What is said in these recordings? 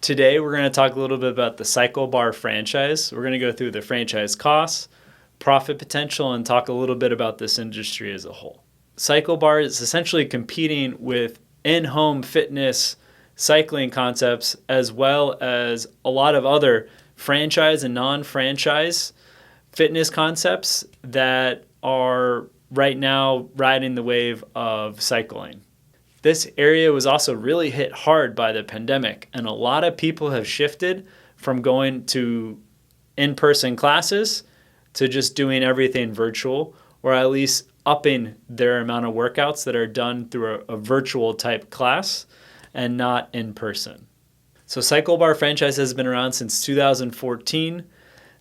Today, we're going to talk a little bit about the Cyclebar franchise. We're going to go through the franchise costs, profit potential, and talk a little bit about this industry as a whole. Cyclebar is essentially competing with in-home fitness cycling concepts as well as a lot of other franchise and non-franchise fitness concepts that are right now riding the wave of cycling. This area was also really hit hard by the pandemic, and a lot of people have shifted from going to in-person classes to just doing everything virtual, or at least upping their amount of workouts that are done through a virtual type class and not in person. So Cyclebar franchise has been around since 2014.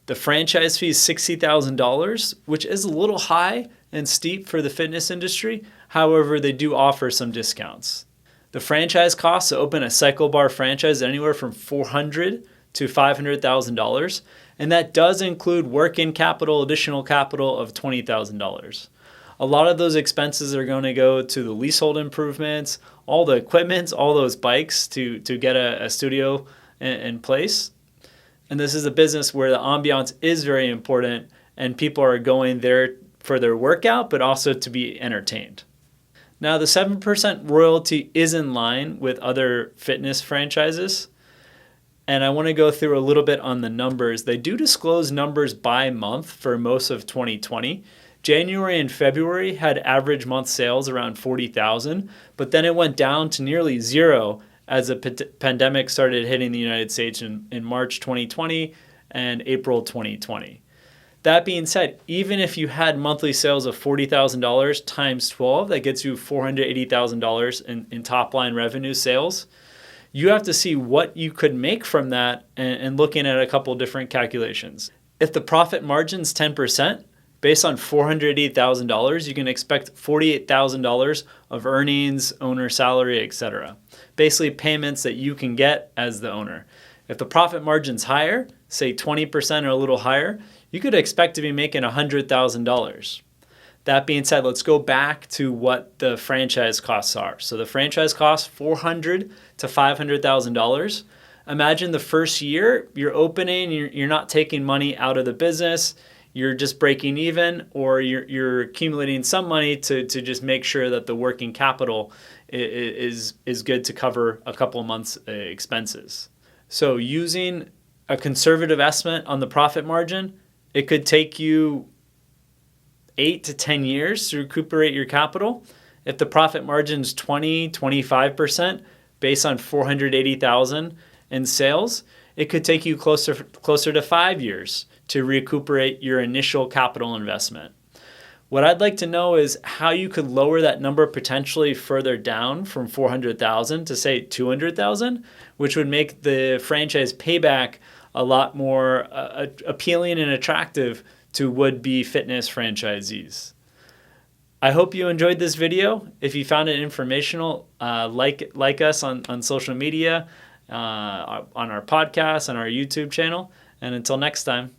The franchise fee is $60,000, which is a little high and steep for the fitness industry. However, they do offer some discounts. The franchise costs to open a Cyclebar franchise anywhere from $400,000 to $500,000, and that does include working capital, additional capital of $20,000. A lot of those expenses are going to go to the leasehold improvements, all the equipment, all those bikes to get a studio in place. And this is a business where the ambiance is very important and people are going there for their workout, but also to be entertained. Now, the 7% royalty is in line with other fitness franchises. And I want to go through a little bit on the numbers. They do disclose numbers by month for most of 2020. January and February had average month sales around 40,000, but then it went down to nearly zero as the pandemic started hitting the United States in March 2020 and April 2020. That being said, even if you had monthly sales of $40,000 times 12, that gets you $480,000 in top line revenue sales. You have to see what you could make from that and looking at a couple different calculations. If the profit margin's 10%, based on $480,000, you can expect $48,000 of earnings, owner salary, etc. Basically payments that you can get as the owner. If the profit margin's higher, say 20% or a little higher, you could expect to be making $100,000. That being said, let's go back to what the franchise costs are. So the franchise costs $400,000 to $500,000. Imagine the first year you're opening, you're not taking money out of the business, you're just breaking even, or you're accumulating some money to just make sure that the working capital is good to cover a couple of months' expenses. So using a conservative estimate on the profit margin, it could take you 8 to 10 years to recuperate your capital. If the profit margin is 25% based on $480,000 in sales, it could take you closer to 5 years to recuperate your initial capital investment. What I'd like to know is how you could lower that number potentially further down from $400,000 to say $200,000, which would make the franchise payback a lot more appealing and attractive to would-be fitness franchisees. I hope you enjoyed this video. If you found it informational, like us on social media, on our podcast, on our YouTube channel. And until next time.